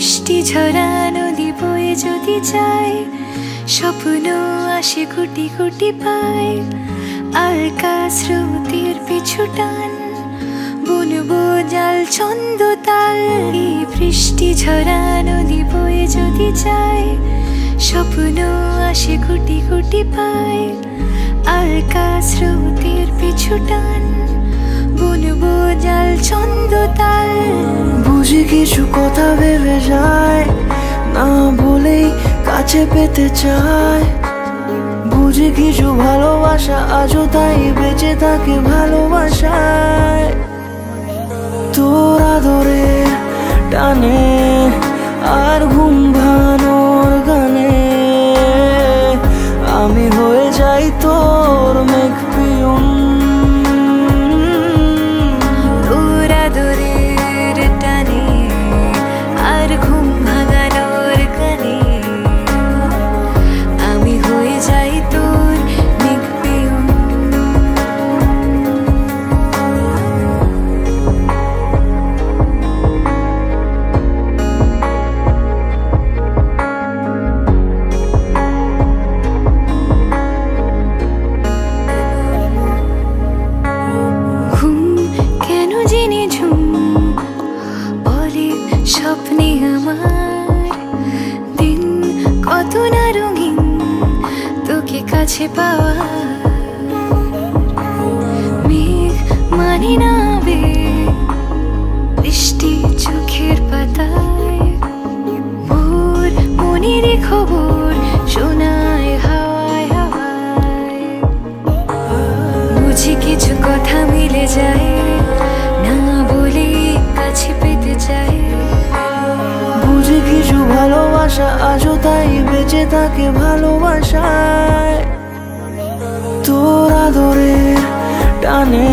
বৃষ্টি ঝরা নদী বয়ে যদি যায়, স্বপ্ন আসে কোটি কোটি পায়। আলকা স্রোতের পিছু টান, বুনবো জাল ছন্দ তাল। এই বৃষ্টি ঝরা নদী বয়ে যদি যায়, স্বপ্ন আসে কোটি কোটি পায়। আলকা স্রোতের পিছু টান, বুনবো জাল ছন্দ তাল। বুঝি কিছু কথা ভেবে যায়, না বলেই কাছে পেতে চায়। বুঝি কিছু ভালোবাসা আজও তাই বেঁচে থাকে ভালোবাসায়। তোর আদরে টানে আর ঘুম ভাঙানোর গানে, আমি হয়ে যাই তোর মেঘ পিয়ন। তোর আদরের টানে আর ঘুম ভাঙানোর গানে, আমি হয়ে যাই তোর মেঘ পিয়ন। স্বপ্নে আমার দিন কত না রঙিন, তোকে কাছে পাওয়া। মেঘ মানে না আবেগ, বৃষ্টি চোখের পাতায়। ভোর মনের খবর শোনায় হাওয়ায় হাওয়ায়। বুঝি কিছু কথা মিলে যায়, না বলে কাছে পেতে চাই। বুঝি কিছু ভালোবাসা আজও তাই বেঁচে থাকে ভালোবাসায়। তোর আদরের টানে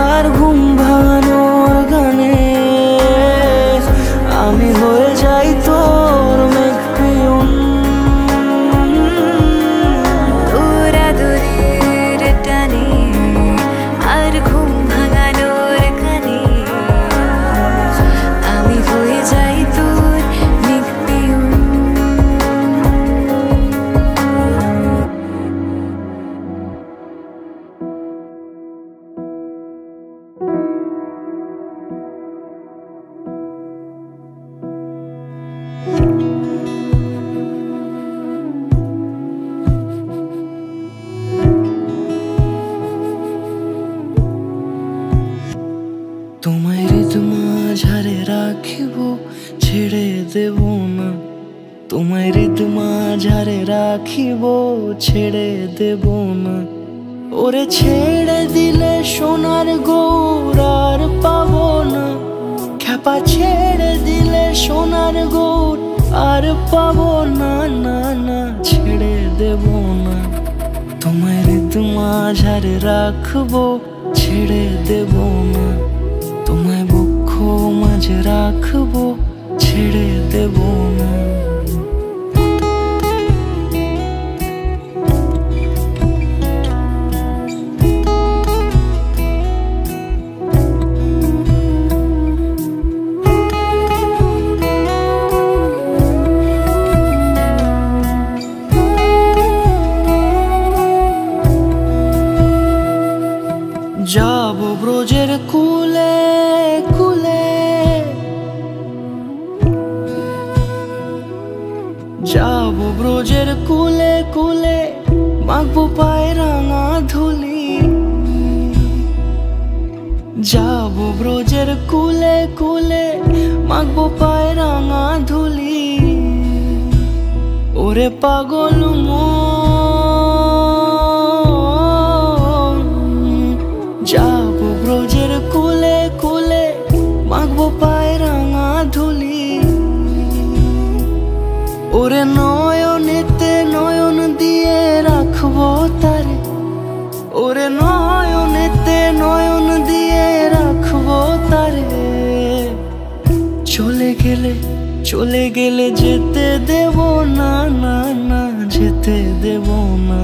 আর ঘুম ভাঙানোর গানে, আমি হয়ে যাই তোর মেঘ পিয়ন। তোর আদরের টানে আর ঘুম ভাঙানোর গানে, আমি হয়ে যাই তোর মেঘ পিয়ন। তোমায় হৃদ মাঝারে রাখিব, ছেড়ে দেব না। তোমায় হৃদ মাঝারে রাখিব, ছেড়ে দেব না। ওরে ছেড়ে দিলে সোনার গৌর আর পাবো না। খ্যাপা ছেড়ে দিলে সোনার গৌর আর পাবো না। না না ছেড়ে দেব না। তোমায় হৃদ মাঝারে রাখবো, ছেড়ে দেব না। তোমায় বক্ষ মাঝে রাখবো, ছেড়ে দেব না। যাবো ব্রজের কুলে কুলে, যাবো ব্রজের কুলে কুলে, মাখবো পায়ে রাঙা ধুলি। যাবো ব্রজের কুলে কুলে, মাখবো পায়ে রাঙা ধুলি। ওরে পাগল মন, যাবো ব্রজের কুলে কুলে, মাখবো পায়ে রাঙা ধুলি। ওরে নয়নেতে নয়ন দিয়ে রাখবো তারে, ওরে নয়নেতে নয়ন দিয়ে রাখবো তারে। চলে গেলে চলে গেলে যেতে দেব না। না না যেতে দেব না।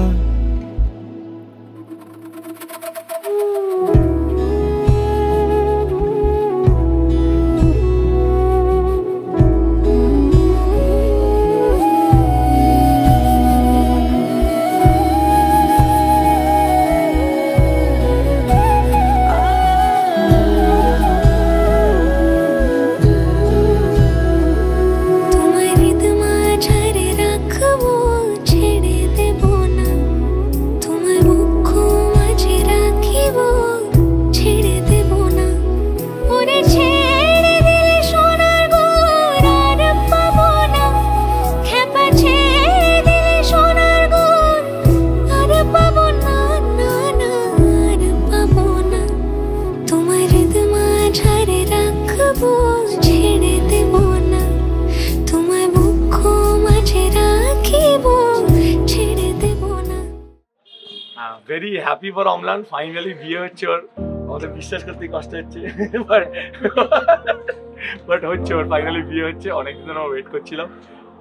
Very happy for Amlan, finally বিয়ে হচ্ছে ওর। আমাদের বিশ্বাস করতে কষ্ট হচ্ছে, বাট হচ্ছে ওর, ফাইনালি বিয়ে হচ্ছে। অনেকদিন ধরে ওয়েট করছিলাম,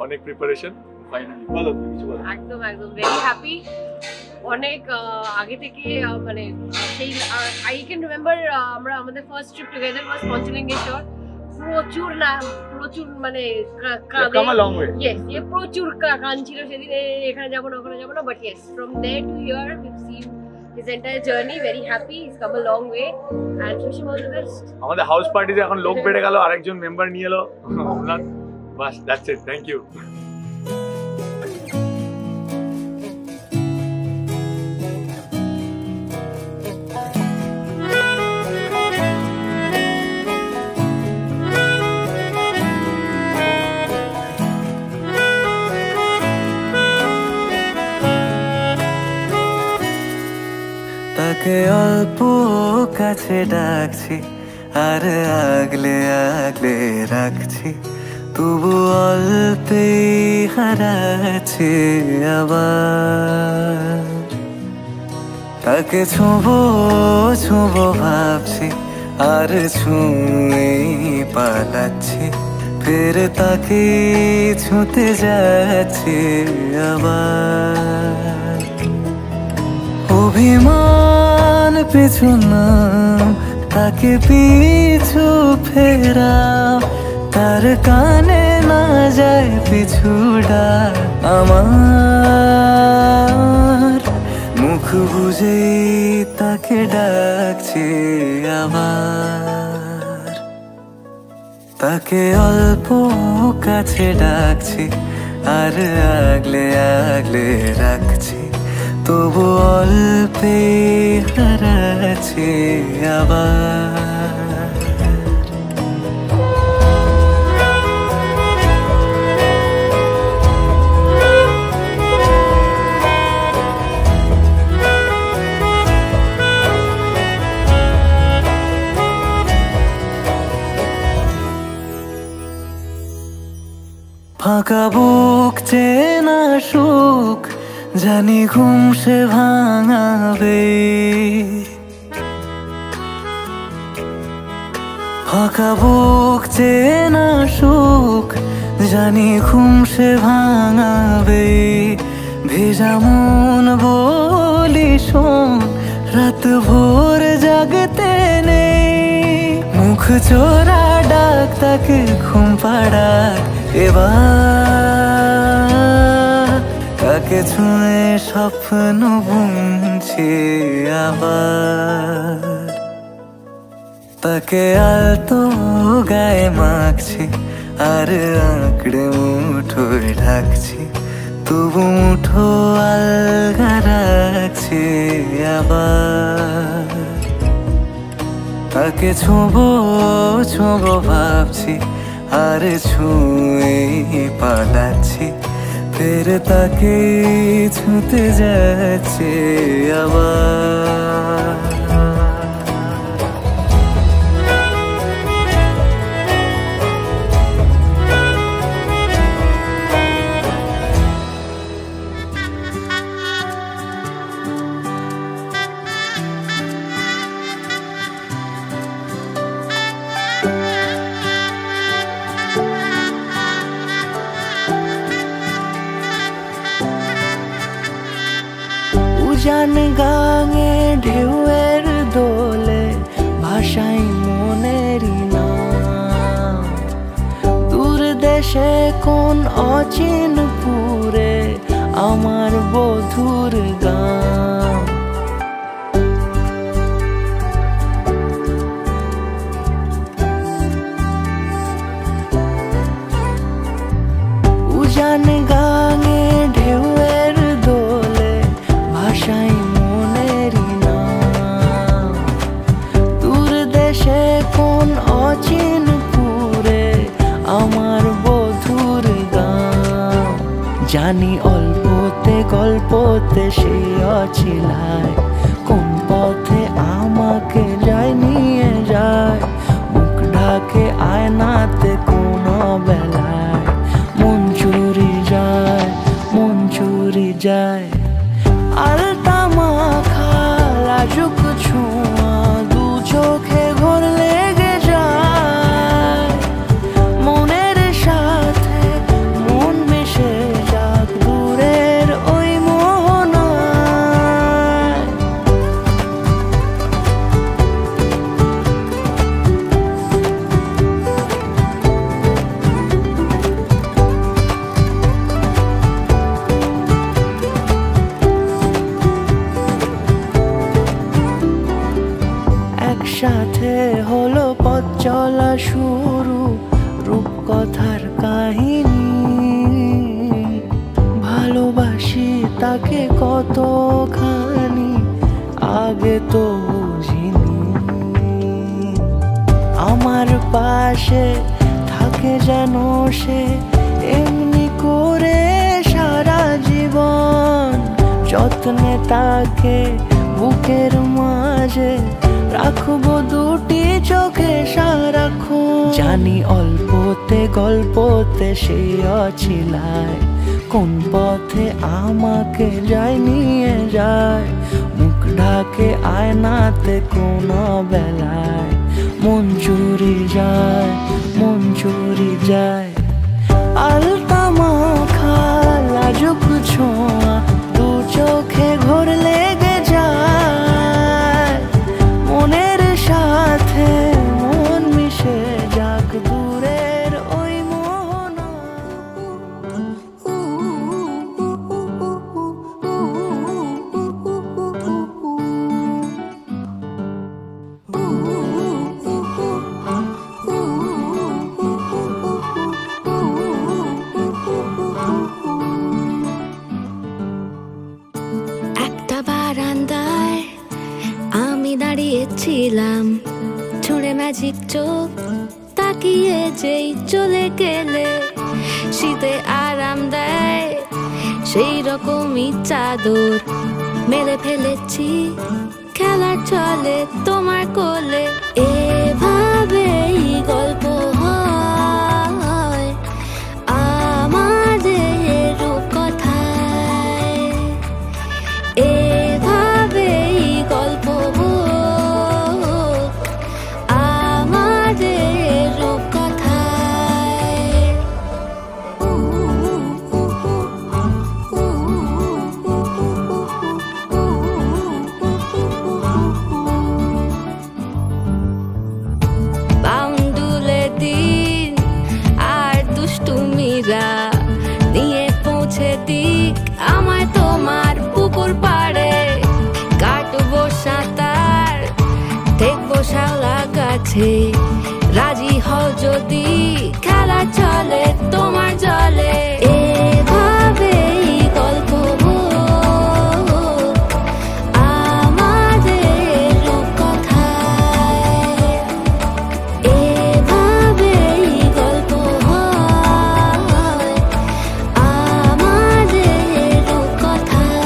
অনেক প্রিপারেশন, ফাইনালি। বলো তুমি কিছু বলো। একদম ভেরি হ্যাপি। অনেক আগে থেকে মানে সেই আই ক্যান রিমেম্বার আমরা আমাদের ফার্স্ট ট্রিপ টুগেদার ওয়াজ পঞ্চলিঙ্গেশ্বর। প্রচুর মানে প্রচুর কান ছিল সেদিন, এখানে যাবো না ওখানে যাবো না, but yes from there to here we've seen his entire journey. Very happy, he's come a long way and wish him all the best. আমাদের হাউস পার্টিতে এখন লোক বেড়ে গেল, আরেকজন মেম্বার নিয়ে এলো অম্লান। বাস, দ্যাটস ইট, থ্যাংক ইউ। তাকে অল্প কাছে ডাকছি আর আগলে আগলে রাখছি, তবু অল্পে হারাচ্ছি আবার। তাকে ছোঁবো ছোঁবো ভাবছি আর ছুঁয়ে পালাচ্ছি, ফের তাকে ছুঁতে যাচ্ছি আবার। অভিমান পিছু নাম, তাকে পিছু ফেরাও, তার কানে না যায় পিছু ডাক আমার। মুখ বুঝে তাকে ডাকছি আবার। তাকে অল্প কাছে ডাকছি আর আগলে আগলে রাখছি, তবু অল্পে হারাচ্ছি আবার। ফাঁকা বুক চেনা সুখ জানি ঘুম সে ভাঙাবে, ফাঁকা বুক চেনা সুখ জানি ঘুম সে ভাঙাবে। ভেজা মন বলি শোন, রাত ভোর জাগতে নেই, মুখ চোরা ডাক তাকে ঘুম পাড়াক এবার। তাকে ছুঁয়ে স্বপ্ন বুনছি আবার। তাকে আলতো গায়ে মাখছি আর আঁকড়ে মুঠোয় ঢাকছি, তবু মুঠো আলগা রাখছি আবার। তাকে ছোঁবো ছোঁবো ভাবছি আর ছুঁয়ে পালাচ্ছি, ফের তাকে ছুঁতে যাচ্ছে আবার। উজান গাঙে ঢেউয়ের দোলে ভাষাই মনেরই নাম, দূর দেশে কোন অচিন পুরে আমার বধুর গান। উজান গাঙে ঢেউয়ের দোলে ভাষাই মনেরই নাম, দূর দেশে কোন অচিন পুরে আমার বধুর গান। জানি অল্পতে গল্পতে সে অছিলায়, কোন পথে আমাকে যায় নিয়ে যায়, মুখ ঢাকে আয়নাতে কোন বেলায়, মন চুরি যায় আলতা মাখা শুরু রূপকথার কাহিনী। ভালোবাসি তাকে কতখানি আগে তো বুঝিনি। আমার পাশে থাকে যেন সে এমনি করে সারা জীবন। যত্নে তাকে বুকের মাঝে রাখবো দুটি চোখে সারাক্ষণ। জানি অল্পতে গল্পতে সে অছিলায়, কোন পথে আমাকে যায় নিয়ে যায়। মুখ ঢাকে আয়নাতে কোন বেলায় মন চুরি যায়, মন চুরি যায়। আলতা মাখা লাজুক ছোঁয়া দু চোখে ঘোর লেগে যায়। মনের সাথে মন মিশে যাক দূরের ওই মোহনা। একটা বারান্দায় আমি দাঁড়িয়েছিলাম, ছুঁড়ে ম্যাজিক চোখ তাকিয়ে যেই চলে গেলে। শীতে আরাম দেয় সেই রকমই চাদর মেলে ফেলেছি, খেলা চলে তোমার কোলে। এভাবেই গল্প হয় আমাদের রূপকথায়। এভাবেই গল্প হোক আমাদের রূপকথায়। বাউন্ডুলে দিন আর দুষ্টুমিরা নিয়ে পৌঁছে দিক আমায় তোমার পুকুর পাড়ে। কাটবো সাঁতার দেখবো শাওলা গাছে, রাজি হও যদি খেলা চলে তোমার জলে। এভাবেই গল্প হোক আমাদের রূপকথায়। এভাবেই গল্প হয় আমাদের রূপকথায়।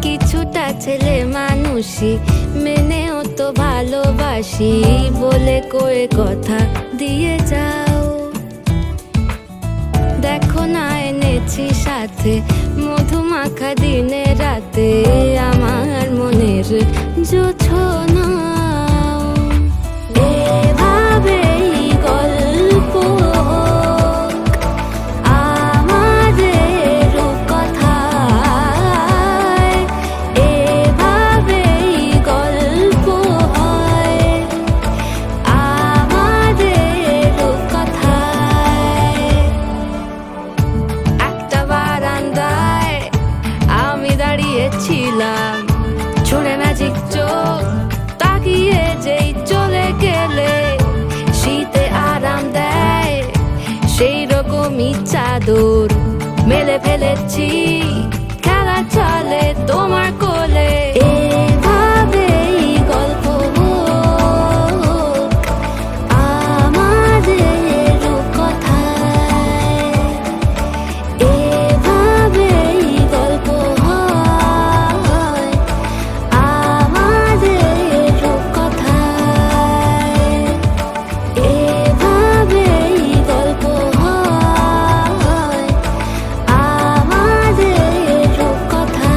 কিছুটা ছেলে মানুষই মেনেও তো ভালোবাসি, বলে কয়ে কথা দিয়ে যাও। দেখো না এনেছি সাথে মধুমাখা দিনে রাতে আমার মনের জোছনা। এভাবেই গল্প হোক আমাদের রূপকথায়। এভাবেই গল্প হয় আমাদের রূপকথায়। একটা বারান্দায় আমি দাঁড়িয়েছিলাম, ছুঁড়ে ম্যাজিক চোখ তাকিয়ে যেই চলে গেলে। শীতে আরাম দেয় সেই রকমই চাদর মেলে ফেলেছি, খেলা চলে তোমার কোলে। এভাবেই গল্প হোক আমাদের রূপকথায়। এভাবেই গল্প হয় আমাদের রূপকথায়। এভাবেই গল্প হয় আমাদের রূপকথায়।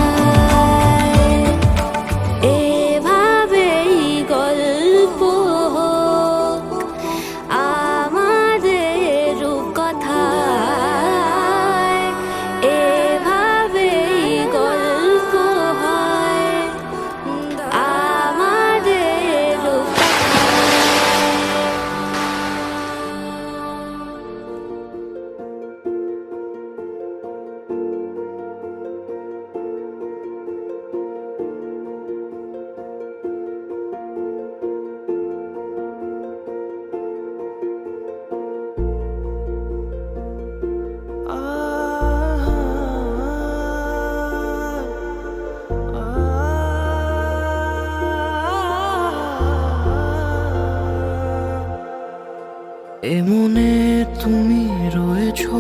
এমনে তুমি রয়েছো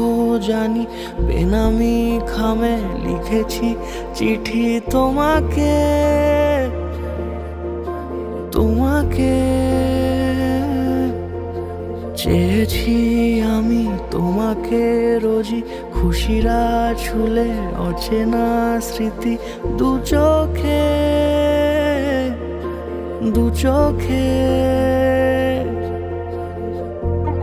জানি, বেনামি খামে লিখেছি চিঠি তোমাকে, তোমাকে চেয়েছি আমি তোমাকে রোজই, খুশিরা ছুলে অচেনা স্মৃতি দু চোখে, দু চোখে।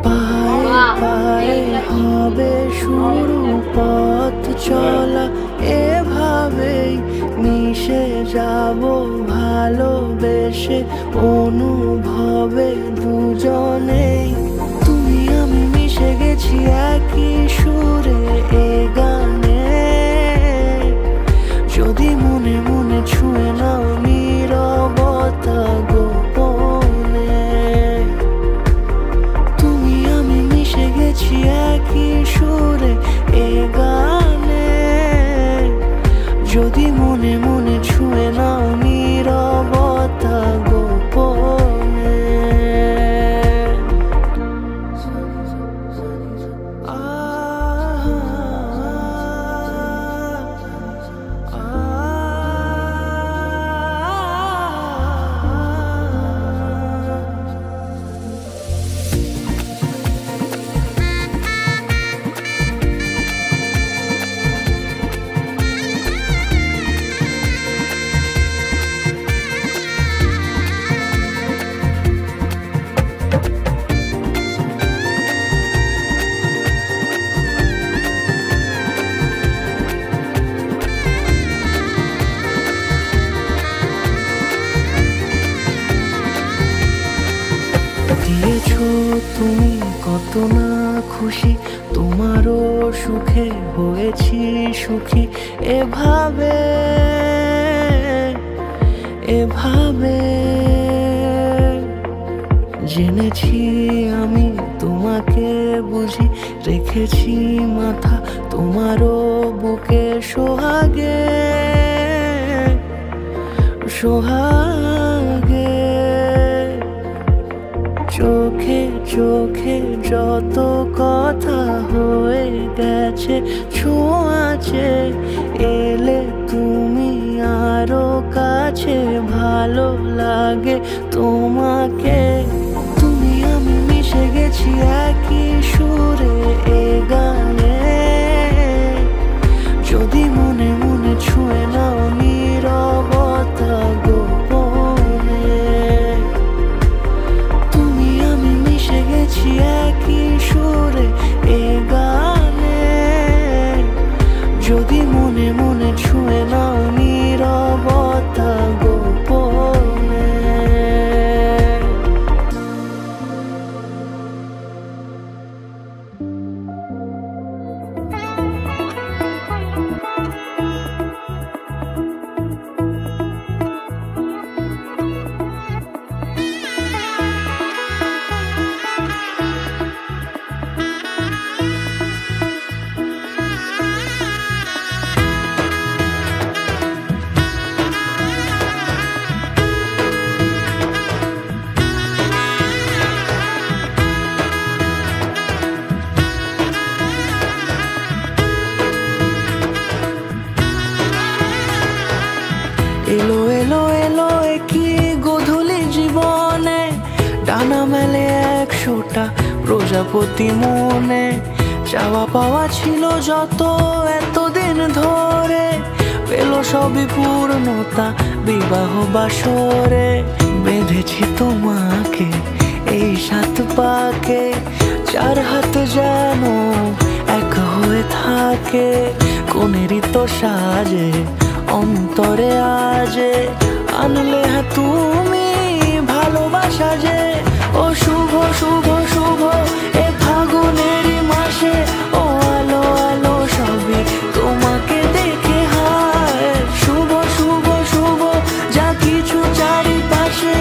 পায়ে পায়ে হবে শুরু পথ চলা, এভাবেই মিশে যাব ভালোবেসে অনুভবে দুজনেই। তুমি আমি মিশে গেছি একই সুরে এ গানে, যদি মনে মনে ছুঁয়ে নাও নীরবতা গোপনে। তুমি আমি মিশে গেছি একই সুরে এ গানে, যদি মনে মনে ছুঁয়ে নাও নীরবতা গোপনে। দিয়েছো তুমি কত না খুশি, তোমারও সুখে হয়েছি সুখী, এভাবে এভাবে জেনেছি আমি তোমাকে বুঝি, রেখেছি মাথা তোমারও বুকে সোহাগে, সোহাগে। চোখে চোখে যত কথা হয়ে গেছে ছোঁয়াচে, এলে তুমি আরো কাছে, ভালো লাগে তোমাকে। তুমি আমি মিশে গেছি একই সুরে এ গানে, যদি মনে মনে ছুঁয়ে নাও নীরবতা গোপনে। তুমি আমি মিশে গেছি একই সুরে এ গানে, যদি মনে মনে ছুঁয়ে নাও নীরবতা গোপনে। এলো এলো এলো একই গধূলি জীবনে, ডানা মেলে 100টা প্রজাপতি মনে। চাওয়া পাওয়া ছিল যত এতদিন ধরে, পেল সবই পূর্ণতা বিবাহ বাসরে। বেঁধেছি তোমাকে এই 7 পাকে, 4 হাত যেন এক হয়ে থাকে। কোনেরই তো সাজে অন্তরে আজে, আনলে তুমি ভালোবাসা যে। ও শুভ শুভ শুভ এ ফাগুনেরই মাসে, ও আলো আলো সবই তোমাকে দেখে হায়। শুভ শুভ শুভ যা কিছু চারিপাশে,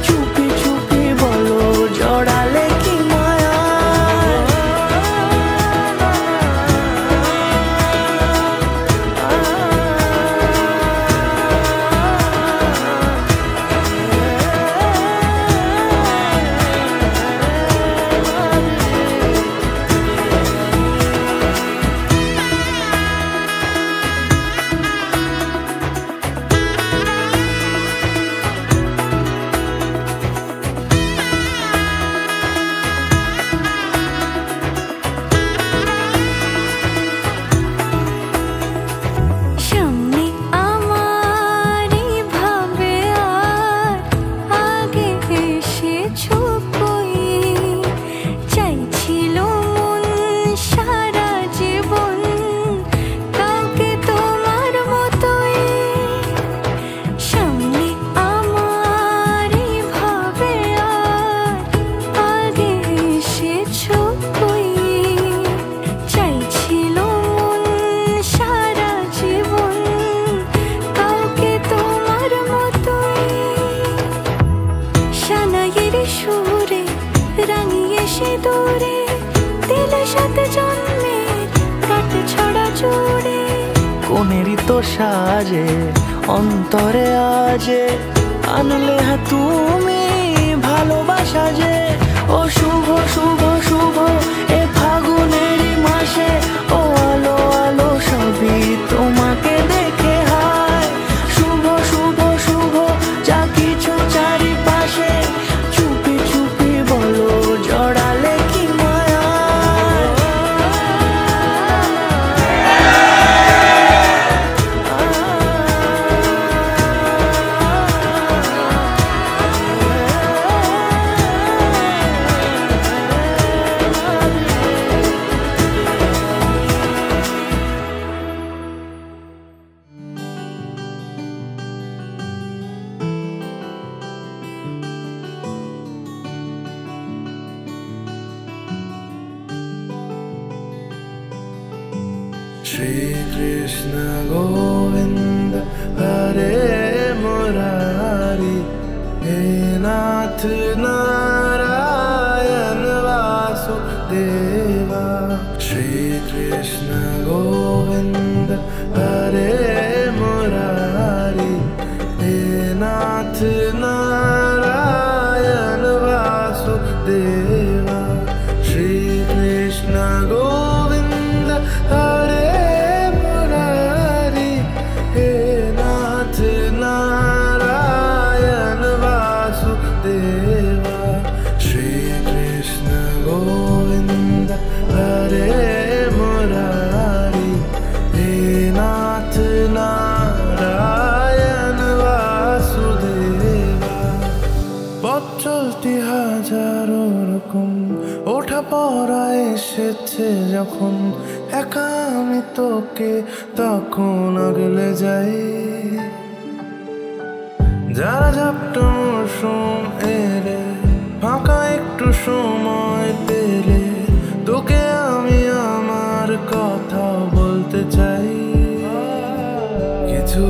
চুপি চুপি বলো জড়ালে কি মায়া। দূরে দিলে সাথে জন্মে কাট ছড়া জুড়ে কোনেরই তো সাজে অন্তরে আজে আনলে হ্যাঁ তুমি ভালোবাসা যে ও শুভ শুভ শুভ এ ফাগুনেরই মাসে ও আলো আলো সবই তোমাকে দেখে হায় শুভ শুভ শুভ যা কিছু চারিপাশে চুপি চুপি বলো জড়ালে কি মায়া Shri Krishna Govinda Hare Murari He Nath Narayan Vasudeva Shri Krishna Govinda Hare Murari He Nath Narayan Vasudeva Shri Krishna Govinda Hare হাজারো রকম ওঠা পড়া এসেছে যখন একা আমি তোকে তখন আগলে যাই যারা ঝাপটা মরশুম এলে ফাঁকা একটু সময় পেলে তোকে আমি আমার কথা বলতে চাই কিছু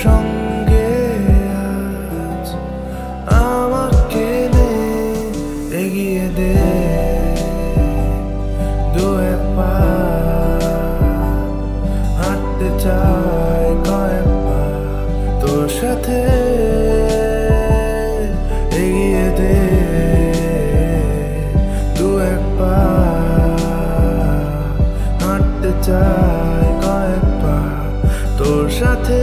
সঙ্গে আজ আমাকে নে এগিয়ে দে দু এক পা হাঁটতে চাই কয়েক পা তোর সাথে এগিয়ে দে দু এক পা হাঁটতে চাই কয়েক পা তোর সাথে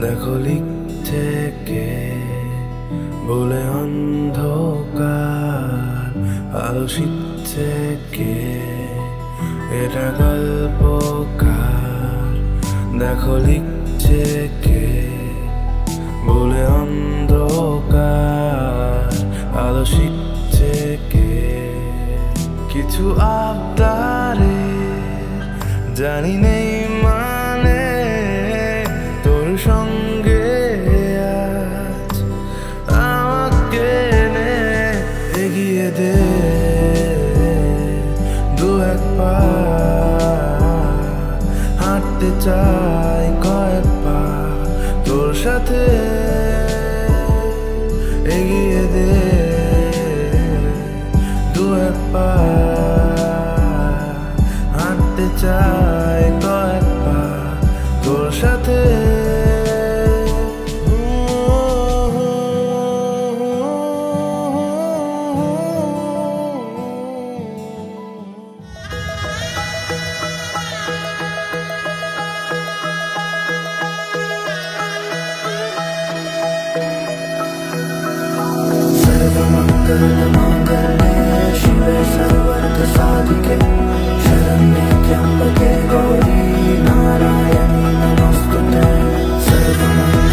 দেখো লিখছে কে বলে অন্ধকার আলো শিখছে কে এটা গল্পকার দেখো লিখছে কে বলে অন্ধকার আলো শিখছে কে কিছু আবদারে জানি নেই মানে তোর সঙ্গে আজ আমাকে নে এগিয়ে দে দু এক পা হাঁটতে চাই কয়েক পা তোর সাথে এগিয়ে দে দু এক পা হাঁটতে চাই কয়েক পা তোর সাথে शिवे सर्वर्थ साधिके शरण्ये त्र्यंबके गौरी नारायणी नमोस्तुते सर्वमंगल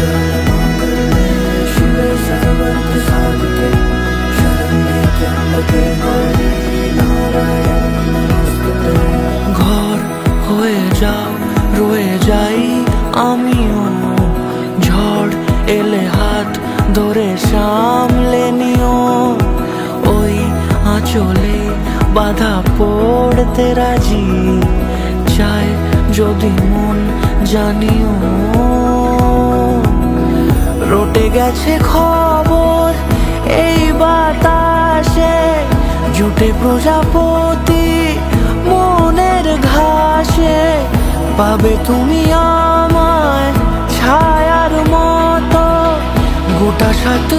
এলে হাত ধরে সামলে নিও, ওই আঁচলে বাধা পড়তে রাজি, চাই যদি মন জানিও। রটে গেছে খবর এই বাতাসে, জুটে প্রজাপতি মনের ঘাসে, পাবে তুমি আমায় ছায়ার মতো, গোটা সাত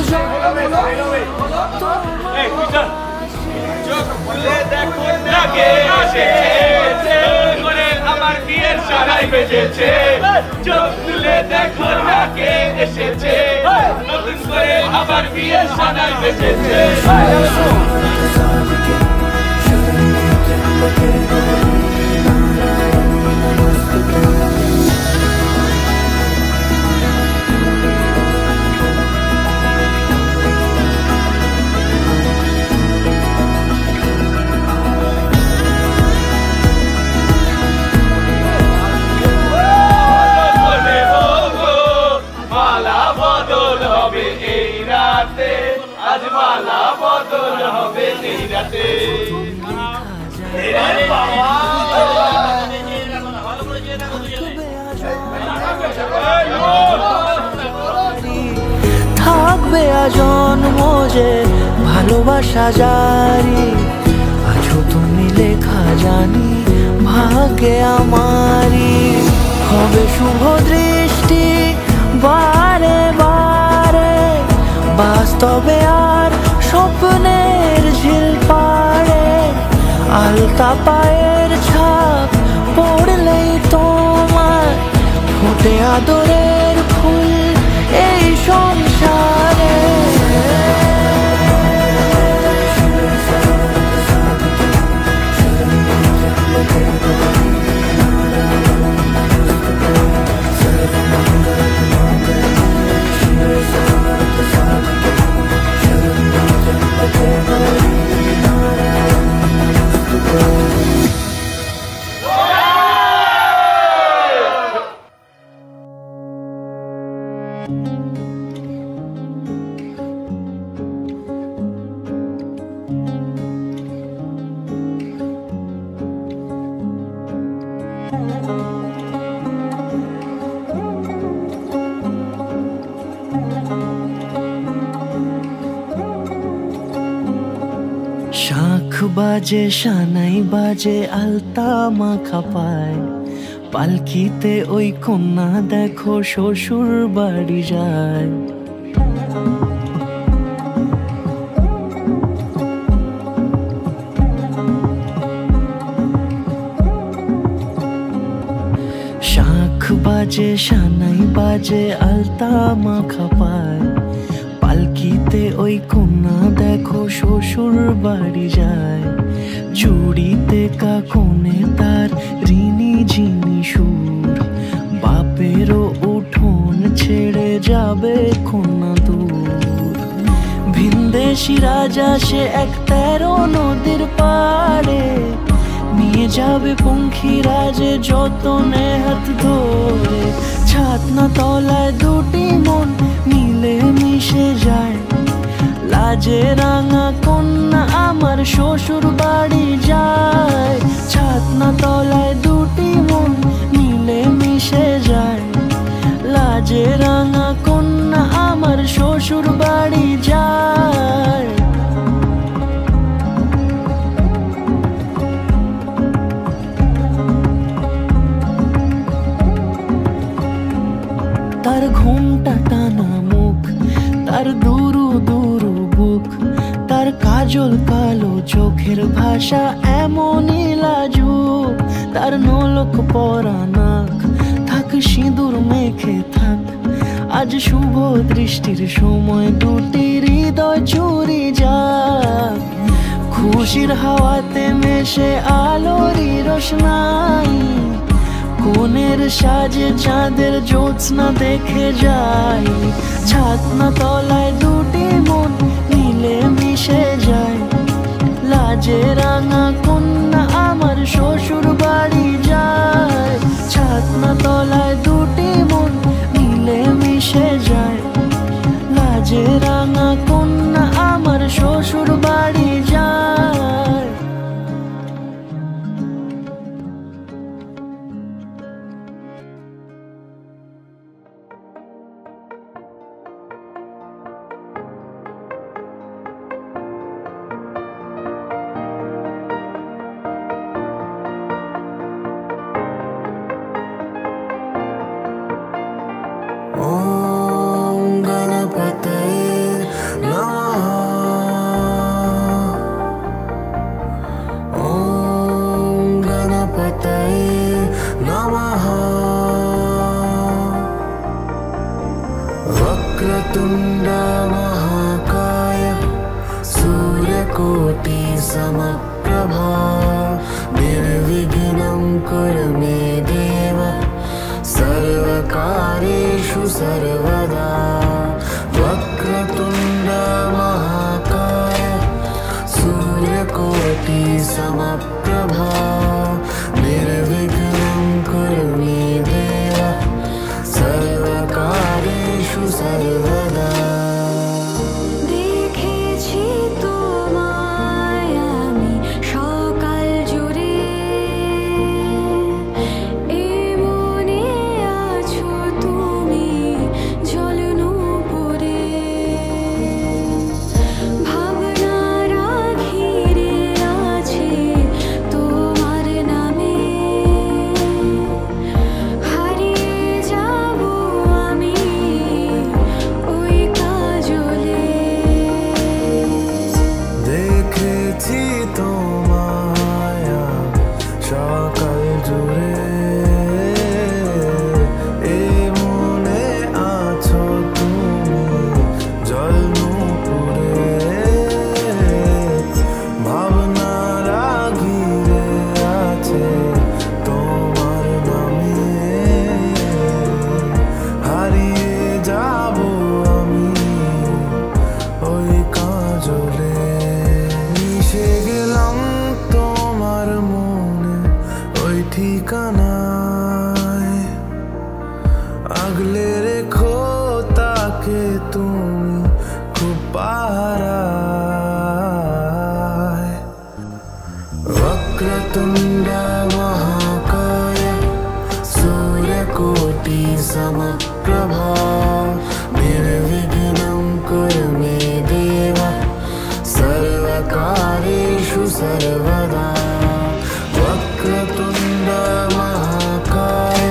আমার বিয়ের সারাই বেজেছে, চোখ তুলে দেখো না কে এসেছে, নতুন করে আমার বিয়ের সারাই বেজেছে। আজ মালা বদল হবে এই রাতে। থাকবে আজন্ম যে ভালোবাসা জারি, আছো তুমি লেখা জানি ভাগ্যে আমারি, হবে শুভ দৃষ্টি বারে বারে, বাস্তবে আর স্বপ্নের ঝিল পাড়ে, আলতা পায়ের ছাপ পড়লেই তোমার ফোটে আদরের ফুল এই সংসারে। শাঁখ বাজে সানাই বাজে আলতা মাখা পায়, পালকিতে ওই কন্যা দেখো শ্বশুর বাড়ি যায়। শাঁখ বাজে সানাই বাজে আলতা মাখা পায়, পালকিতে ওই কন্যা দেখো শ্বশুর বাড়ি যায়। জুড়িতে কাকনে তার ঋণী ঝিনি সুর, বাপেরও উঠোন ছেড়ে যাবে কন্যা দূর। ভিনদেশি রাজা সে এক 13 নদীর পাড়ে, নিয়ে যাবে পঙ্খিরাজে যতনে হাত ধরে। ছাতনা তলায় দুটি মন মিলে মিশে যায়, লাজে রাঙা কন্যা আমার শ্বশুর বাড়ি যায়। ছাতনা তলায় দুটি মন মিলে মিশে যায়, লাজে রাঙা কন্যা আমার শ্বশুর বাড়ি যায়। তার ঘুমটা টানা মুখ, তার দুরু দুরু বুক, তার কাজল কালো চোখের ভাষা এমনই লাজুক। তার নোলক পরা নাক, থাক সিঁদুর মেখে থাক, আজ শুভ দৃষ্টির সময় দুটি হৃদয় চুরি যাক। খুশির হাওয়াতে মেশে আলোরই রোশনাই, কোণের সাজে চাঁদের জ্যোৎস্না দেখে যাই। ছাতনা তলায় দুটি মন মিলে মিশে যায়, লাজে রাঙা কন্যা আমার শ্বশুর বাড়ি যায়। ছাতনা তলায় দুটি মন মিলে মিশে যায়, वक्रतुण्ड महाकाय सूर्यकोटि समप्रभा निर्विघ्नं कुरु मे देव सर्वकार्येषु सर्वदा वक्रतुण्ड महाकाय सूर्यकोटि समप्रभा निर्विघ्नं कुरु मे देव सर्वकार्येषु सर्वदा দেখেছি তোমায় আমি সকাল জুড়ে এমনে আছো তুমি জল নূপুরে ভাবনারা ঘিরে আছে তোমার নামে হারিয়ে যাব আমি ওই কাজলে দেখেছি তোমায় সকাল জুড়ে এ মনে আছো তুমি জল নূপুরে ভাবনারা ঘিরে আছে তোমার নামে হারিয়ে যাব আমি ওই কাজলে মিশে গেলাম তোমার মনে ওই ঠিকানায় আগলে রেখো তাকে তুমি খুব পাহারায় वक्रतुण्ड महाकाय सूर्यकोटि समप्रभा निर्विघ्नं कुरु मे देव सर्वकार्येषु सर्वदा वक्रतुण्ड महाकाय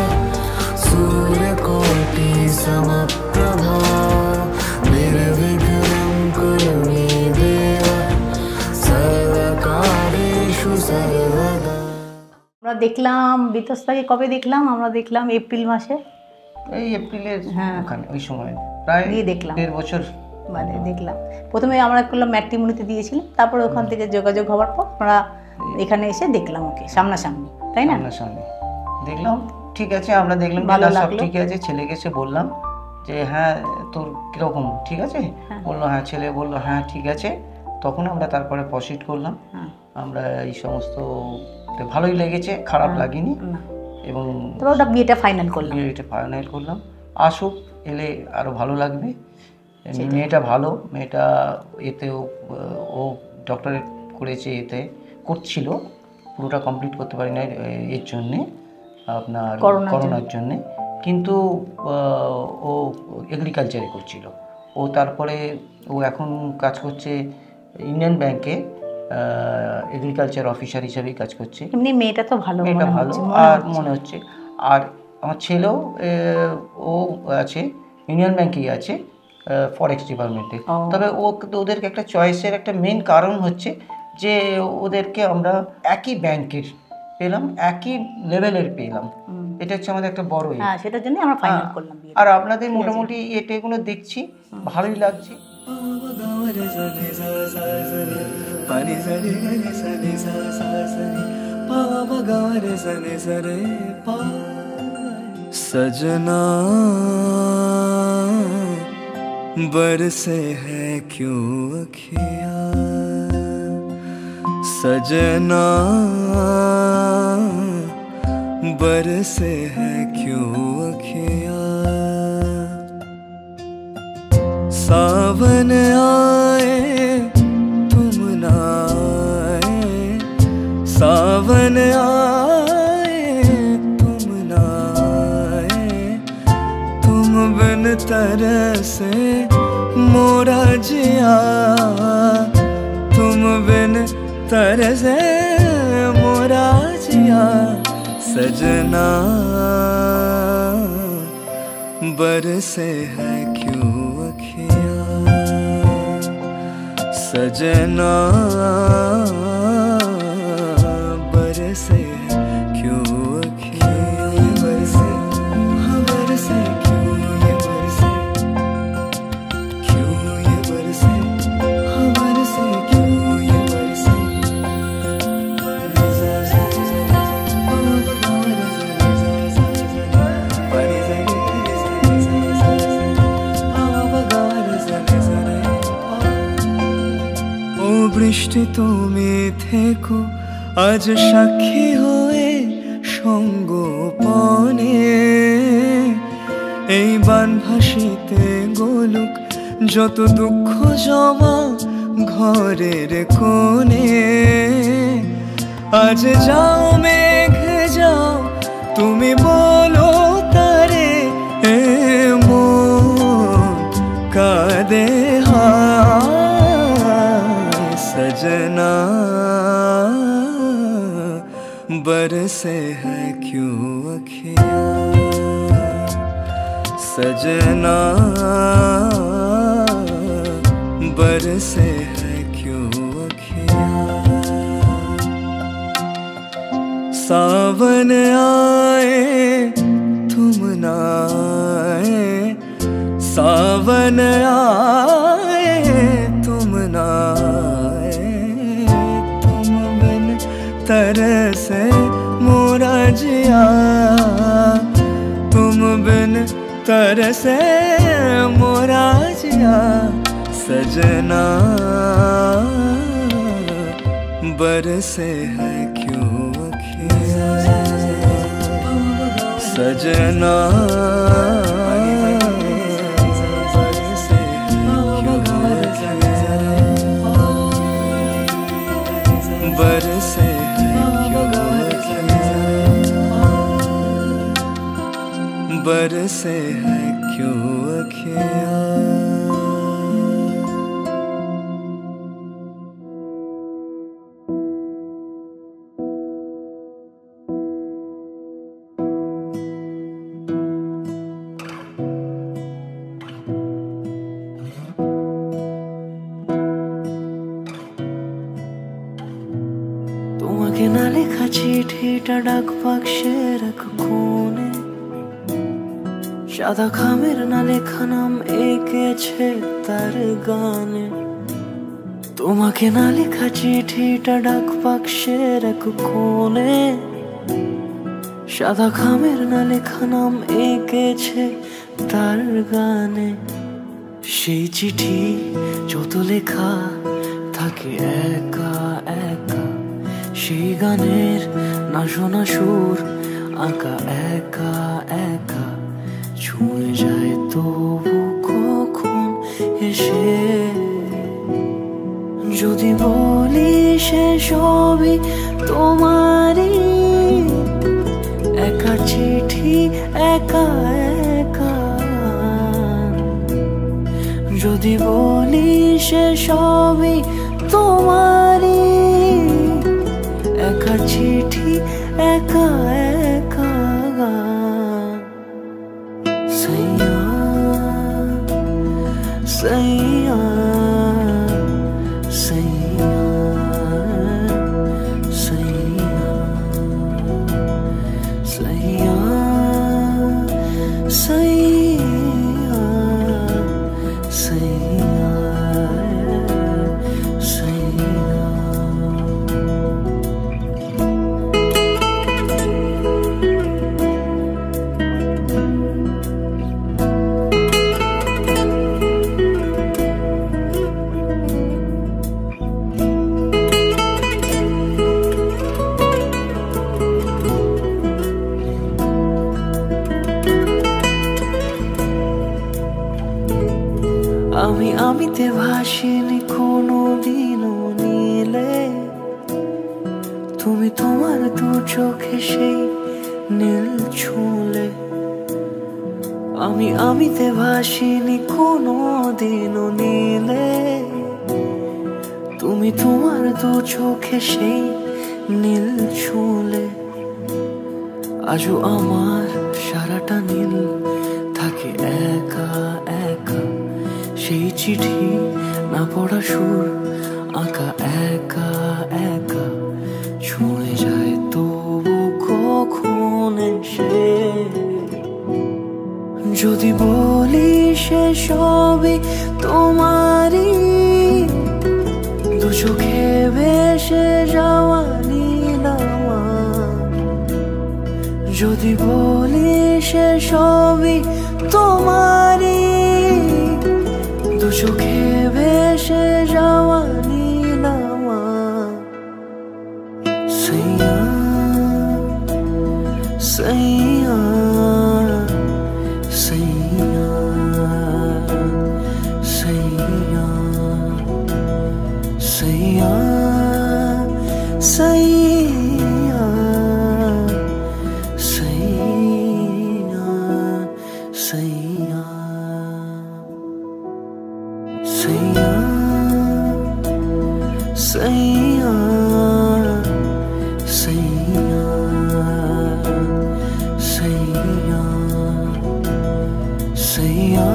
सूर्यकोटि समप्रभा निर्विघ्नं कुरु मे देव सर्वकार्येषु सर्वदा আমরা দেখলাম বিতস্তাকে কবে দেখলাম? আমরা দেখলাম এপ্রিল মাসে, এই এপ্রিলের হ্যাঁ। ওখানে ওই সময় প্রায় দিয়ে দেখলাম। 1.5 বছর মানে দেখলাম। প্রথমে আমরা করলাম ম্যাট্রিমনিতে দিয়েছিলাম, তারপরে ওখান থেকে যোগাযোগ হওয়ার পর আমরা এখানে এসে দেখলাম ওকে সামনাসামনি, তাই না? সামনে দেখলাম, ঠিক আছে। আমরা দেখলাম যে ভালো না, সব লাগলো। ঠিক আছে। ছেলেকে এসে বললাম যে হ্যাঁ তোর কিরকম ঠিক আছে, বললো হ্যাঁ। ছেলে বললো হ্যাঁ ঠিক আছে। তখন আমরা তারপরে প্রসিড করলাম। হ্যাঁ। আমরা এই সমস্ত ভালোই লেগেছে, খারাপ লাগেনি। না। এবং তবে ওটা বিয়েটা ফাইনাল করলাম। বিয়েটা ফাইনাল করলাম। আসুক, এলে আরো ভালো লাগবে। মেয়েটা ভালো, মেয়েটা এতেও ও ডক্টরেট করেছে, এতে করছিল, পুরোটা কমপ্লিট করতে পারি না এর জন্যে, আপনার করোনার জন্যে। কিন্তু ও এগ্রিকালচারে করছিল। ও তারপরে ও এখন কাজ করছে ইন্ডিয়ান ব্যাংকে, এগ্রিকালচার অফিসার হিসেবেই কাজ করছে। এমনি মেয়েটা তো ভালো, মেয়েটা ভালো আর মনে হচ্ছে। আর আমার ছেলেও ও আছে ইউনিয়ন ব্যাংকেই আছে, ফরেক্স ডিপার্টমেন্টে। তবে ওদেরকে একটা চয়েসের একটা মেন কারণ হচ্ছে যে ওদেরকে আমরা একই ব্যাংকের পেলাম, একই লেভেলের পেলাম। এটা হচ্ছে আমাদের একটা বড়। হ্যাঁ, সেটার জন্য আমরা ফাইনাল করলাম। আর আপনাদের মোটামুটি এটাগুলো দেখছি, ভালোই লাগছে। सजना बरसे है क्यों अखियाँ, सजना बरसे है क्यों अखियाँ, सावन आए तुम ना आए, सावन आए तुम ना आए, तुम बिन तरसे मोरा जिया, तुम बिन तरसे मोरा जिया, सजना बरसे है क्यों अखियाँ, सजना बरसे है क्यों अखियाँ, बरसे हाँ बरसे क्यों ये बरसे, সৃষ্টি তুমি থেকো আজ সাক্ষী হয়ে সঙ্গোপনে, এই বানভাসিতে গোলুক যত দুঃখ জমা ঘরের কোণে। আজ যাও মেঘ যাও তুমি বলো তারে, মন কাঁদে হায় सजना बरसे है क्यों अखियाँ, सजना बरसे है क्यों अखियाँ। सावन आए तुम ना आए, सावन आए तुम ना आए, तुम बिन तरसे मोरा जिया, तुम बिन तरसे मोरा जिया। सजना बरसे है क्यों अखियाँ, सजना बरसे है क्यों अखियाँ, बरसे है क्यों अखियाँ। তোমাকে না লেখা চিঠিটা ডাক বাক্সে রাখো কোণে, সাদা খামের না লেখা নাম এঁকেছে তার গানে। তোমাকে না লেখা চিঠিটা ডাক বাক্সে রাখো কোণে, সাদা খামের না লেখা নাম এঁকেছে তার গানে। সেই চিঠি যত লেখা থাকে একা একা, সেই গানের না শোনা সুর আঁকা একা একা, ছুঁয়ে যায় তবু কখন এসে। যদি বলি সে সবই তোমারই, একা চিঠি একা একা। যদি বলি সে সবই তোমারই, একা চিঠি একা একা। सैया सैया सैया सैया सैया सैया सैया सैया। আমি আমিতে ভাসিনি কোনো দিনও নীলে, তুমি তোমার দু চোখে সেই নীল ছুঁলে। আমি আমিতে ভাসিনি কোনো দিনও নীলে, তুমি তোমার দু চোখে সেই নীল ছুঁলে। আজও আমার সারাটা নীল থাকে একা একা, সেই চিঠি না পড়া সুর আঁকা একা একা, ছুঁয়ে যায় তবু কখন এসে। যদি বলি সে সবই তোমারই, দু চোখে ভেসে যাওয়া নীলামা। যদি বলি সে সবই তোমারই, দু চোখে ভেসে যাওয়া নীলামা। सैया सैया सैया सैया सैया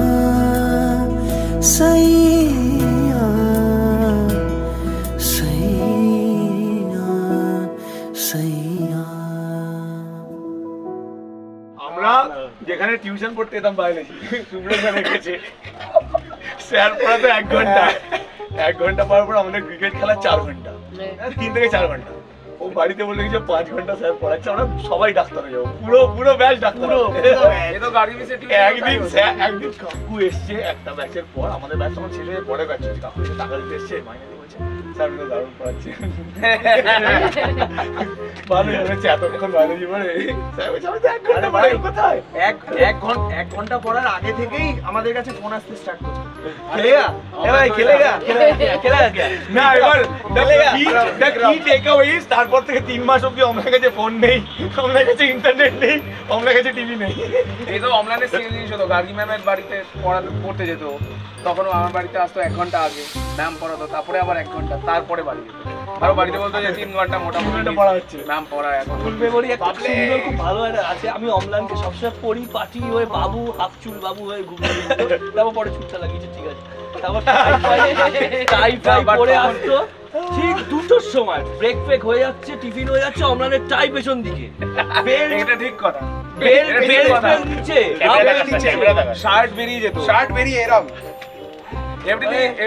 सैया सैया सैया। আমরা যেখানে টিউশন পড়তে যেতাম বায়োলজি, সুব্রত স্যার গেছে স্যার পড়াতে 1 ঘন্টা, 1 ঘন্টা পর পর আমাদের ক্রিকেট খেলা 4 ঘন্টা, 3 থেকে 4 ঘন্টা। ও বাড়িতে বলে গেছে 5 ঘন্টা স্যার পড়াচ্ছে, আমরা সবাই ডাক্তার হয়ে যাবো, পুরো ব্যাচ ডাক্তার। একদিন কাকু এসছে একটা ব্যাচের পর, আমাদের ব্যাচ তখন ছেলে পরে ব্যাচ হচ্ছে, কাকু এসে টাকা দিতে এসছে, মাইনে দিয়ে বলছে স্যার দারুণ পড়াচ্ছে, ভালোই হয়েছে এতক্ষণ বায়োলজি পড়ে। স্যার বলছে আমি তো 1 ঘন্টা পড়াই কোথায়, 1 ঘন্টা পড়ার আগে থেকেই আমাদের কাছে ফোন আসতে স্টার্ট করছে, খেলেগা এ ভাই খেলেগা খেলেগা না। এবার কি টেক অ্যাওয়েজ, তারপর থেকে 3 মাস অবধি আমার কাছে ফোন নেই, আমার কাছে ইন্টারনেট নেই, আমার কাছে টিভি নেই। এই তো অমলানের সিরিজ জিনিস হতো, গার্গী ম্যামের বাড়িতে পড়তে যেত, তখন আমার বাড়িতে আসতো 1 ঘন্টা আগে ম্যাম পড়াতো, তারপরে আবার 1 ঘন্টা, তারপরে বাড়ি যেত, আর বাড়িতে বলতো যে 3 ঘন্টা মোটামুটি পড়া হচ্ছে, ম্যাম পড়া। এখন ফুল মেমোরি একটা সুন্দর খুব ভালো আছে। আমি অমলানকে সবসময় পড়ি পাটি হয়ে বাবু হাফচুল বাবু হয়ে ঘুমিয়ে দিত, তারপর পরে ছুটতে লাগিয়েছে, ঠিক আছে। তারপর টাই পরে আসতো ঠিক 2টোর সময়, ব্রেক ফ্রেক হয়ে যাচ্ছে, টিফিন হয়ে যাচ্ছে, অমলানের টাই পেছন দিকে, এটা ঠিক কথা, বেল নিচে, শার্ট বেরিয়ে যেত, শার্ট বেরিয়ে এরকম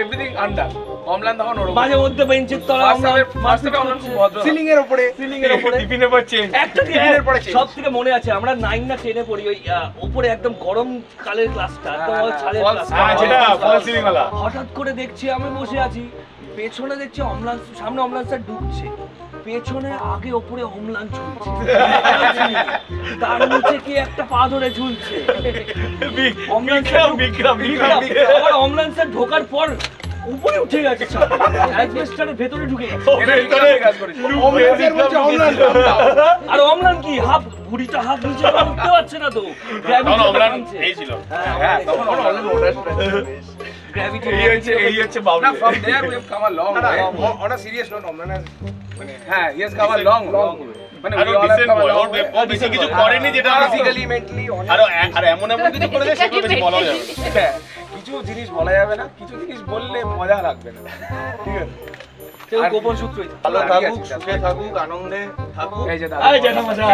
এভরিথিং আন্ডার। অমলান তখন মাঝে মধ্যে বেঞ্চের তলা, অমলান খুব ভদ্র, সিলিং এর উপরে টিফিনের পর চেঞ্জ, একটা টিফিনের পরে সব থেকে মনে আছে, আমরা 9 না 10 এ পড়ি, ওই উপরে একদম গরম কালের ক্লাসটা, একদম ছাদের ক্লাস। হঠাৎ করে দেখছি আমি বসে আছি, পেছনে দেখছি অমলান, সামনে অমলান স্যার ঢুকছে, পেছনে আগে ওপরে অমলান ঝুলছে, তার নিচে কি একটা পা ধরে ঝুলছে, অমলান স্যার ঢোকার পর উপরে উঠে গেছে, অ্যাডভেস্টারের ভেতরে ঢুকে গেছে, আর অমলান কি হাফ ভুড়িটা হাফ নিচে উঠতে পারছে না, তো এই ছিল তখন অমলান ওটার গ্র্যাভিটি এই হচ্ছে বাবু। From there we have come a long way. On a serious note, Omlan has, হ্যাঁ, he has come a long way. মানে we all have come a long way. ও বেশি কিছু করেনি যেটা physically, mentally, আর এমন কিছু করেছে সেগুলো বেশি বলা যাবে না। কিছু জিনিস বলা যাবে না, কিছু জিনিস বললে মজা লাগবে না, ঠিক আছে। কেউ গোপন সূত্রই ভালো থাকুক, সুখে থাকুক, আনন্দে থাকুক। এই যে দাদা, এই জ্যাঠামশাই,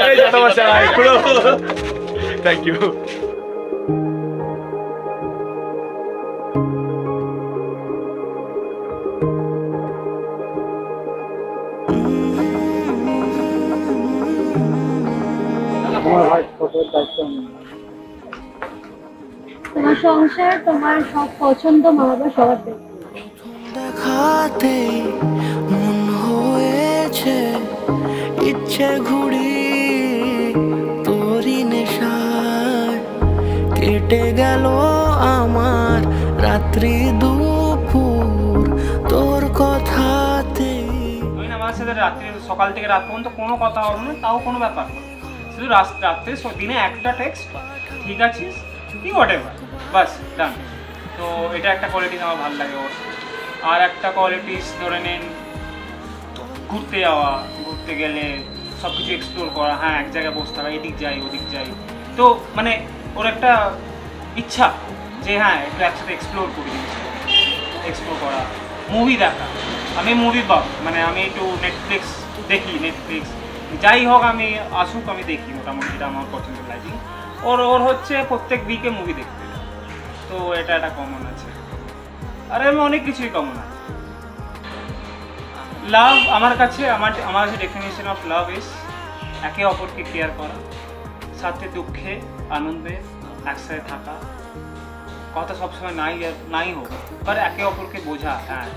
এই জ্যাঠামশাই, থ্যাংক ইউ। তোমার সংসার, তোমার সব পছন্দ, মা বাবা সবার দেখাতে মন হয়েছে ইচ্ছে ঘুড়ি তোরই নেশায়, কেটে গেল আমার রাত্রি দুপুর তোর কথাতে। আমি আমার সাথে রাত্রি সকাল থেকে রাত পর্যন্ত কোনো কথা হলো না, তাও কোনো ব্যাপার না, শুধু রাত্রে দিনে একটা টেক্সট, ঠিক আছিস কি হোয়াটএভার, বাস ডান। তো এটা একটা কোয়ালিটিস আমার ভালো লাগে ওর। আর একটা কোয়ালিটিস ধরে নিন ঘুরতে যাওয়া, ঘুরতে গেলে সব কিছু এক্সপ্লোর করা, হ্যাঁ এক জায়গায় বসে থাকা, এদিক যাই ওদিক যাই, তো মানে ওর একটা ইচ্ছা যে হ্যাঁ একটু একসাথে এক্সপ্লোর করি, এক্সপ্লোর করা। মুভি দেখা, আমি মুভি মানে আমি একটু নেটফ্লিক্স দেখি, নেটফ্লিক্স যাই হোক আমি আসুক আমি দেখি মোটামুটি, যেটা আমার পছন্দ লাগে। ওর হচ্ছে প্রত্যেক উইকে মুভি দেখতে, তো এটা একটা কমন আছে। আর আমি অনেক কিছুই কমন আছে। লাভ আমার কাছে ডেফিনেশন অফ লাভ ইজ একে অপরকে কেয়ার করা, সাথে দুঃখে আনন্দে একসাথে থাকা, কথা সবসময় নাই হোক, বাট একে অপরকে বোঝা, হ্যাঁ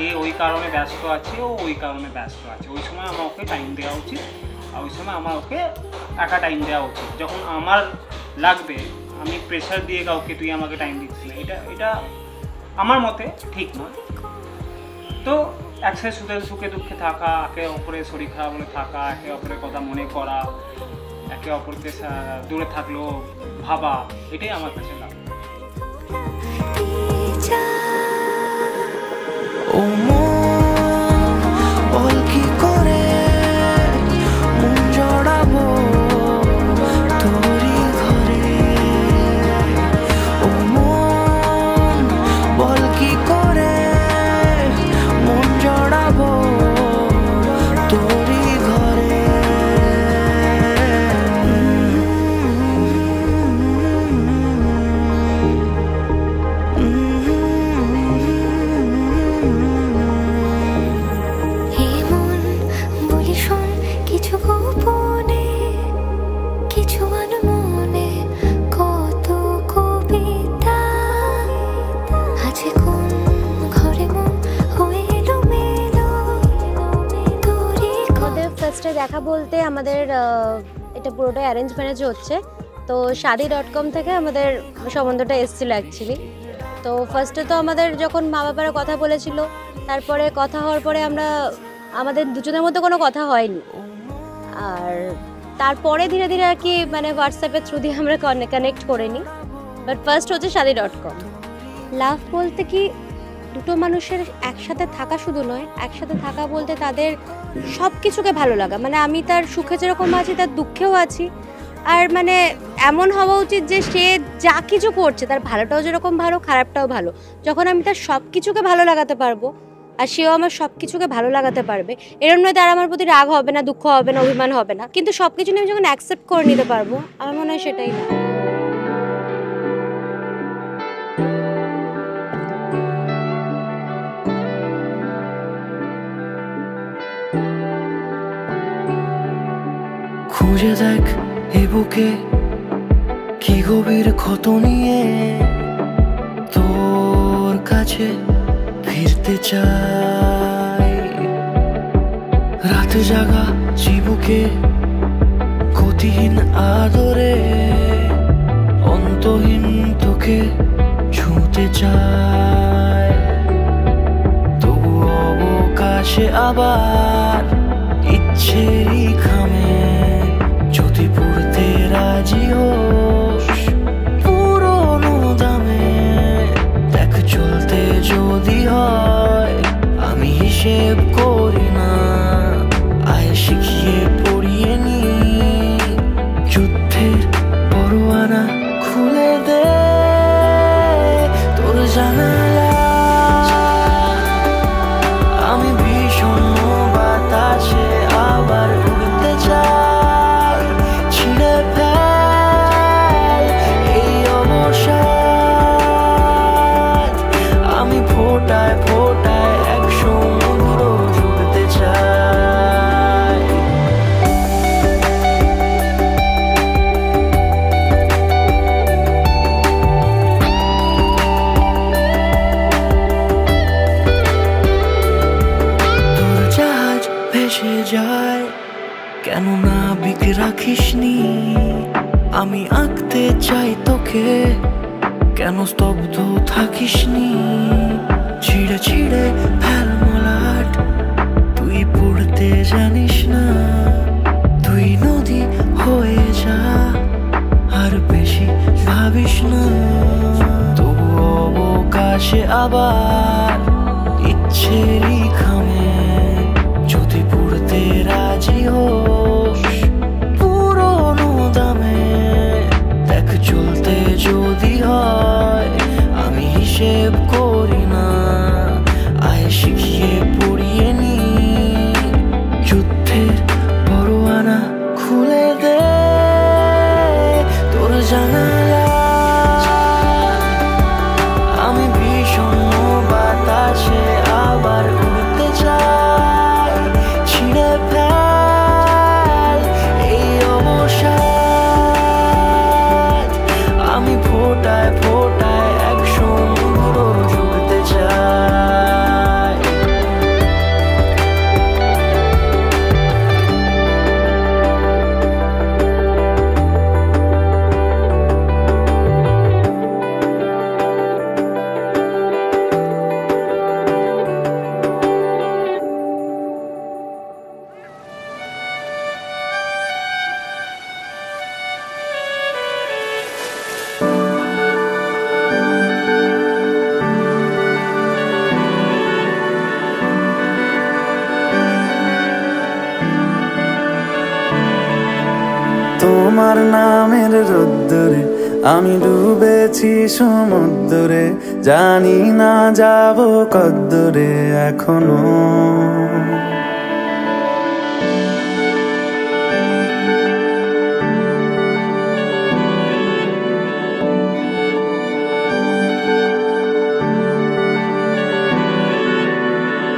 এ ওই কারণে ব্যস্ত আছে, ও ওই কারণে ব্যস্ত আছে, ওই সময় আমার ওকে টাইম দেওয়া উচিত, আর ওই সময় আমার ওকে একা টাইম দেওয়া উচিত। যখন আমার লাগবে আমি প্রেশার দিয়ে কাউকে তুই আমাকে টাইম দিচ্ছিস না, এটা আমার মতে ঠিক নয়। তো একসাথে সুখে দুঃখে থাকা, একে অপরের শরীর খারাপ হলে থাকা, একে অপরের কথা মনে করা, একে অপরকে দূরে থাকলেও ভাবা, এটাই আমার কাছে লাগে। ফার্স্টে দেখা বলতে আমাদের এটা পুরোটাই অ্যারেঞ্জ ম্যারেজ হচ্ছে, তো shaadi.com থেকে আমাদের সম্বন্ধটা এসেছিল অ্যাকচুয়ালি। তো ফার্স্টে তো আমাদের যখন মা বাবারা কথা বলেছিল, তারপরে কথা হওয়ার পরে আমাদের দুজনের মধ্যে কোনো কথা হয়নি, আর তারপরে ধীরে ধীরে আর কি মানে হোয়াটসঅ্যাপের থ্রু দিয়ে আমরা কানেক্ট করে নিই। বাট ফার্স্ট হচ্ছে shaadi.com। লাভ বলতে কি দুটো মানুষের একসাথে থাকা শুধু নয়, একসাথে থাকা বলতে তাদের সব কিছুকে ভালো লাগা, মানে আমি তার সুখে যেরকম আছি তার দুঃখেও আছি, আর মানে এমন হওয়া উচিত যে সে যা কিছু করছে তার ভালোটাও যেরকম ভালো খারাপটাও ভালো। যখন আমি তার সব কিছুকে ভালো লাগাতে পারবো আর সেও আমার সব কিছুকে ভালো লাগাতে পারবে, এরম নয় তার আমার প্রতি রাগ হবে না, দুঃখ হবে না, অভিমান হবে না, কিন্তু সব কিছু নিয়ে আমি যখন অ্যাকসেপ্ট করে নিতে পারবো, আমার মনে হয় সেটাই না। খুঁজে দেখ এ বুকে কি গভীর ক্ষত নিয়ে তোর কাছে ফিরতে চাই। রাতে জাগা চিবুকে গতিহীন আদরে অন্তহীন তোকে ছুঁতে চাই। তবু অবকাশে আবার ইচ্ছেরই খামে যদি পড়তে রাজি হোস পুরোনো দামে। দেখ চলতে যদি হয় আমি হিসেব করি না, আয় শিখিয়ে পড়িয়ে নি যুদ্ধের পরোয়ানা খুলে দে তোর জানালা। আমি ভীষণ বাতাসে আবার উড়তে চাই, ছিঁড়ে ফেল এই অবসাদ। আমি ফোটায় ফোটায় এক সমুদ্র জুড়তে চাই। তোর জাহাজ ভেসে যায় কেন নাবিক রাখিসনি, আমি আঁকতে চাই তোকে কেন স্তব্ধ থাকিসনি। ছিঁড়ে ছিঁড়ে ফেল মলাট তুই পড়তে জানিস না, তুই নদী হয়ে যা আর বেশি ভাবিস না। তবু অবকাশে আবার ইচ্ছেরই খামে যদি পড়তে রাজি হোস পুরোনো দামে। দেখ চলতে যদি হয় আমি হিসেব করি না, আয় শিখিয়ে পড়িয়ে নি যুদ্ধের পরোয়ানা খুলে দে তোর জানালা। আমি ভীষণ বাতাসে আবার উড়তে চাই, ছিঁড়ে ফেল এই অবসাদ। আমি ফোটায় ফোটায় এক সমুদ্র জুড়তে চাই। তোমার নামের রোদ্দুরে আমি ডুবেছি সমুদ্রে, জানি না যাব কদ্দুরে এখনো।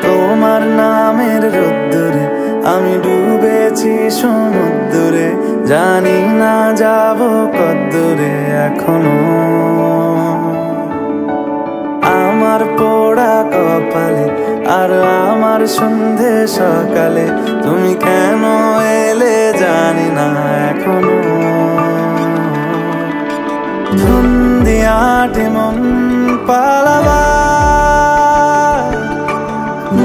তোমার নামের রোদ্দুরে আমি ডুবেছি সমুদ্রে, জানি না যাব কদ্দুরে এখনো। আমার পোড়া কপালে আর আমার সন্ধে সকালে তুমি কেন এলে জানি না এখনো ধুন্দিয়াটে মন পালাবার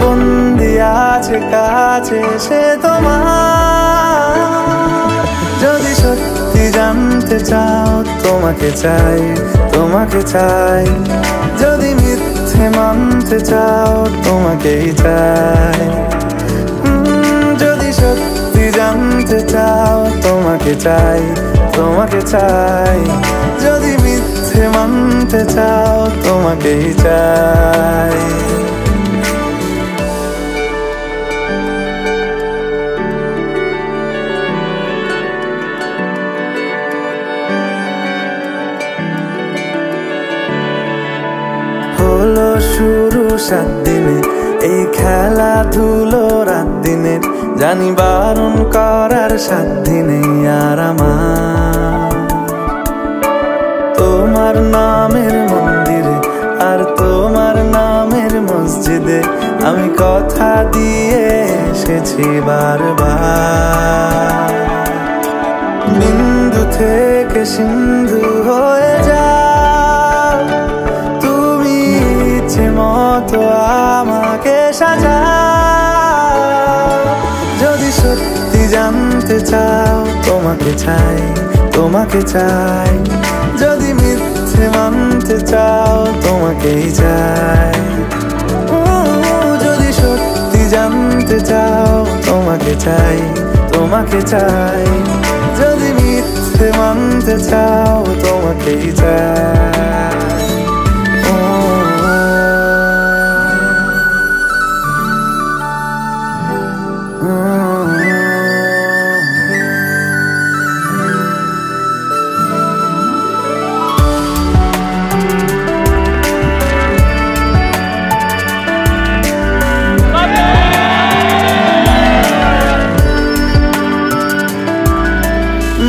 বন্দি আছে কাছে সে তোমার যদি সত্যি জানতে চাও তোমাকে চাই তোমাকে চাই যদি মিথ্যে মানতে চাও তোমাকেই চাই যদি সত্যি জানতে চাও তোমাকে চাই তোমাকে চাই যদি মিথ্যে মানতে চাও তোমাকেই চাই হলো শুরু 7 দিনে এই খেলাধুলো রাত দিনের জানি বারণ করার সাধ্য নেই আর আমার তোমার নামের মন্দিরে আর তোমার নামের মসজিদে আমি কথা দিয়ে এসেছি বারবার বিন্দু থেকে সিন্ধু হয়ে যাও তুমি ইচ্ছে মতো আমাকে সাজাও যদি সত্যি জানতে চাও তোমাকে চাই তোমাকে চাই যদি মিথ্যে মানতে চাও তোমাকেই চাই যদি সত্যি জানতে চাও তোমাকে চাই তোমাকে চাই যদি মিথ্যে মানতে চাও তোমাকেই চাই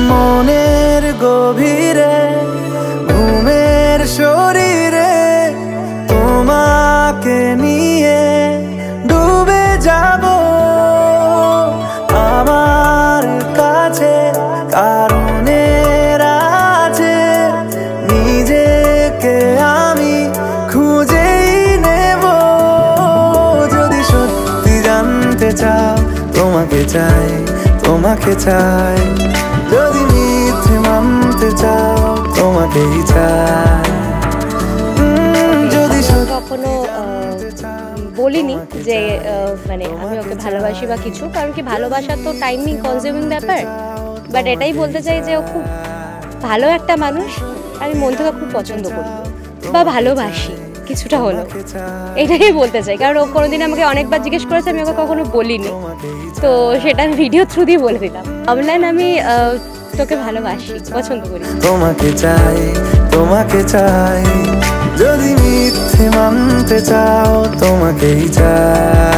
মনের গভীরে ঘুমের শরীরে তোমাকে নিয়ে ডুবে যাব আমার কাছে কারণের আছে নিজেকে আমি খুঁজেই নেব যদি সত্যি জানতে চাও তোমাকে চাই তোমাকে চাই যদি মিথ্যে মানতে চাও তোমাকেই চাই যদি কখনো বলিনি যে মানে আমি ওকে ভালোবাসি বা কিছু, কারণ কি ভালোবাসা তো টাইমিং কনজিউমিং ব্যাপার। বাট এটাই বলতে চাই যে ও খুব ভালো একটা মানুষ, আমি মন থেকে খুব পছন্দ করি বা ভালোবাসি কিছুটা হলো, এটাই বলতে চাই। কারণ ও কোনোদিন আমাকে অনেকবার জিজ্ঞেস করেছে, আমি ওকে কখনো বলিনি, তো সেটা আমি ভিডিও থ্রু দিয়ে বলে দিলাম। অনলাইন আমি তোকে ভালোবাসি, পছন্দ করি। তোমাকে চাই তোমাকে চাই যদি মিথ্যে মানতে চাও তোমাকেই চাই।